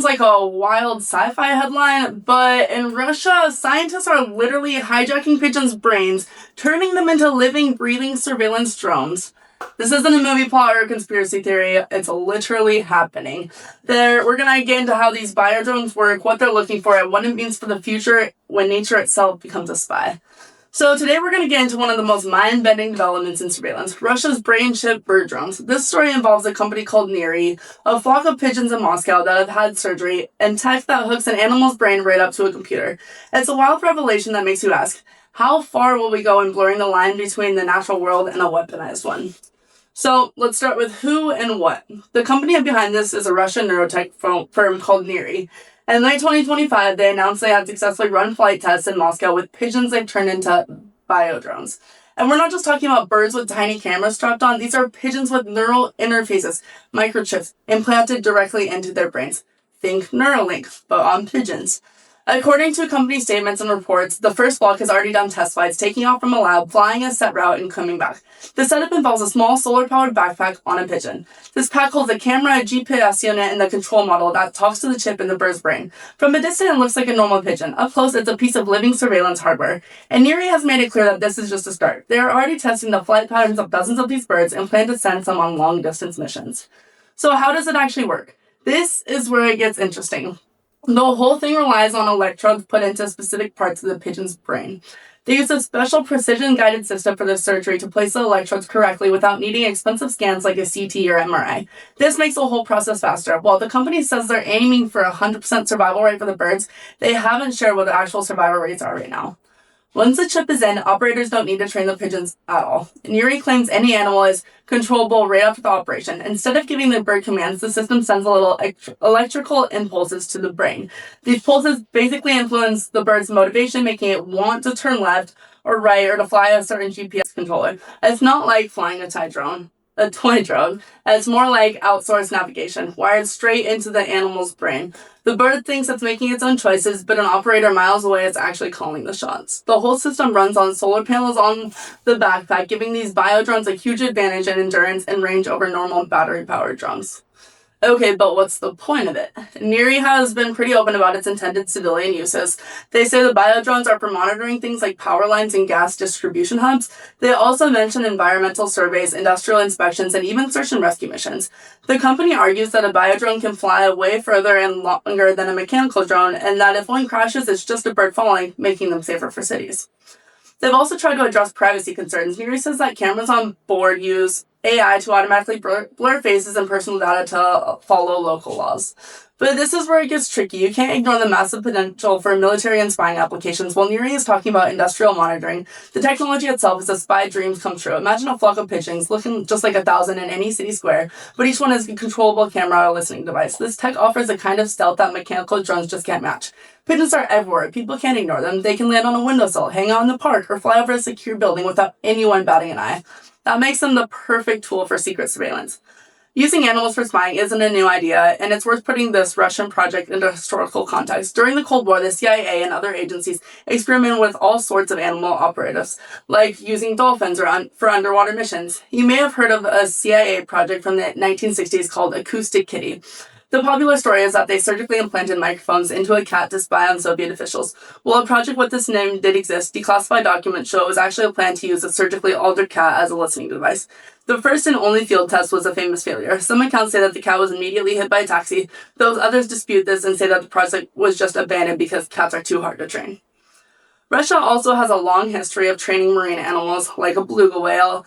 like a wild sci-fi headline, but in Russia, scientists are literally hijacking pigeons' brains, turning them into living, breathing surveillance drones. This isn't a movie plot or a conspiracy theory. It's literally happening. We're going to get into how these biodrones work, what they're looking for, and what it means for the future when nature itself becomes a spy. So today we're going to get into one of the most mind-bending developments in surveillance, Russia's brain-chip bird drones. This story involves a company called Neiry, a flock of pigeons in Moscow that have had surgery, and tech that hooks an animal's brain right up to a computer. It's a wild revelation that makes you ask, how far will we go in blurring the line between the natural world and a weaponized one? So let's start with who and what. The company behind this is a Russian neurotech firm called Neiry. In late 2025, they announced they had successfully run flight tests in Moscow with pigeons they've turned into biodrones. And we're not just talking about birds with tiny cameras strapped on. These are pigeons with neural interfaces, microchips, implanted directly into their brains. Think Neuralink, but on pigeons. According to company statements and reports, the first block has already done test flights, taking off from a lab, flying a set route, and coming back. The setup involves a small solar-powered backpack on a pigeon. This pack holds a camera, a GPS unit, and the control model that talks to the chip in the bird's brain. From a distance, it looks like a normal pigeon. Up close, it's a piece of living surveillance hardware. And Neiry has made it clear that this is just a start. They are already testing the flight patterns of dozens of these birds and plan to send some on long-distance missions. So how does it actually work? This is where it gets interesting. The whole thing relies on electrodes put into specific parts of the pigeon's brain. They use a special precision-guided system for the surgery to place the electrodes correctly without needing expensive scans like a CT or MRI. This makes the whole process faster. While the company says they're aiming for a 100% survival rate for the birds, they haven't shared what the actual survival rates are right now. Once the chip is in, operators don't need to train the pigeons at all. Neiry claims any animal is controllable right after the operation. Instead of giving the bird commands, the system sends a little electrical impulses to the brain. These pulses basically influence the bird's motivation, making it want to turn left or right or to fly a certain GPS controller. It's not like flying a toy drone. It's more like outsourced navigation, wired straight into the animal's brain. The bird thinks it's making its own choices, but an operator miles away is actually calling the shots. The whole system runs on solar panels on the backpack, giving these biodrones a huge advantage in endurance and range over normal battery-powered drones. Okay, but what's the point of it? Neiry has been pretty open about its intended civilian uses. They say the biodrones are for monitoring things like power lines and gas distribution hubs. They also mention environmental surveys, industrial inspections, and even search and rescue missions. The company argues that a biodrone can fly way further and longer than a mechanical drone, and that if one crashes, it's just a bird falling, making them safer for cities. They've also tried to address privacy concerns. Neiry says that cameras on board use AI to automatically blur faces and personal data to follow local laws. But this is where it gets tricky. You can't ignore the massive potential for military and spying applications. While Neiry is talking about industrial monitoring, the technology itself is a spy dreams come true. Imagine a flock of pigeons looking just like 1,000 in any city square, but each one has a controllable camera or listening device. This tech offers a kind of stealth that mechanical drones just can't match. Pigeons are everywhere. People can't ignore them. They can land on a windowsill, hang out in the park, or fly over a secure building without anyone batting an eye. That makes them the perfect tool for secret surveillance. Using animals for spying isn't a new idea, and it's worth putting this Russian project into historical context. During the Cold War, the CIA and other agencies experimented with all sorts of animal operatives, like using dolphins for underwater missions. You may have heard of a CIA project from the 1960s called Acoustic Kitty. The popular story is that they surgically implanted microphones into a cat to spy on Soviet officials. While a project with this name did exist, declassified documents show it was actually a plan to use a surgically altered cat as a listening device. The first and only field test was a famous failure. Some accounts say that the cat was immediately hit by a taxi, though others dispute this and say that the project was just abandoned because cats are too hard to train. Russia also has a long history of training marine animals, like a beluga whale,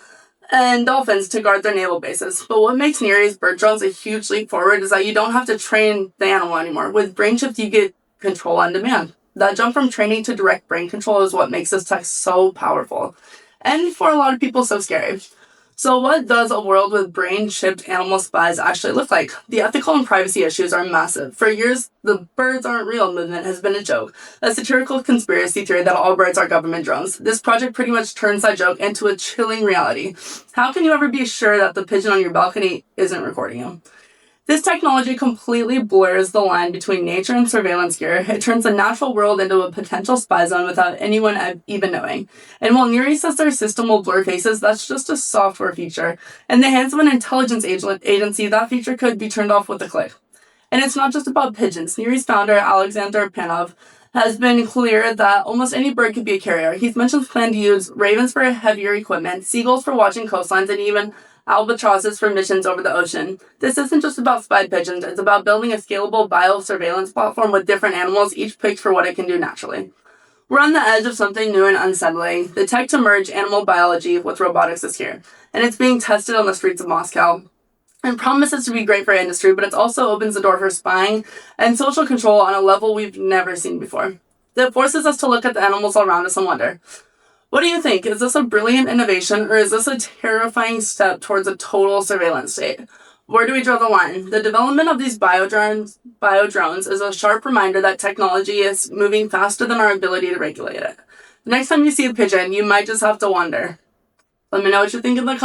and dolphins to guard their naval bases. But what makes Neiry's bird drones a huge leap forward is that you don't have to train the animal anymore. With brain chips, you get control on demand. That jump from training to direct brain control is what makes this tech so powerful, and for a lot of people, so scary. So what does a world with brain-chipped animal spies actually look like? The ethical and privacy issues are massive. For years, the birds aren't real movement has been a joke, a satirical conspiracy theory that all birds are government drones. This project pretty much turns that joke into a chilling reality. How can you ever be sure that the pigeon on your balcony isn't recording you? This technology completely blurs the line between nature and surveillance gear. It turns the natural world into a potential spy zone without anyone even knowing. And while Neiry says their system will blur faces, that's just a software feature. In the hands of an intelligence agency, that feature could be turned off with a click. And it's not just about pigeons. Neiry's founder, Alexander Panov, has been clear that almost any bird could be a carrier. He's mentioned plans to use ravens for heavier equipment, seagulls for watching coastlines, and even albatrosses for missions over the ocean. This isn't just about spy pigeons, it's about building a scalable biosurveillance platform with different animals, each picked for what it can do naturally. We're on the edge of something new and unsettling. The tech to merge animal biology with robotics is here, and it's being tested on the streets of Moscow. It promises to be great for industry, but it also opens the door for spying and social control on a level we've never seen before. It forces us to look at the animals around us and wonder, what do you think? Is this a brilliant innovation, or is this a terrifying step towards a total surveillance state? Where do we draw the line? The development of these biodrones is a sharp reminder that technology is moving faster than our ability to regulate it. The next time you see a pigeon, you might just have to wonder. Let me know what you think in the comments.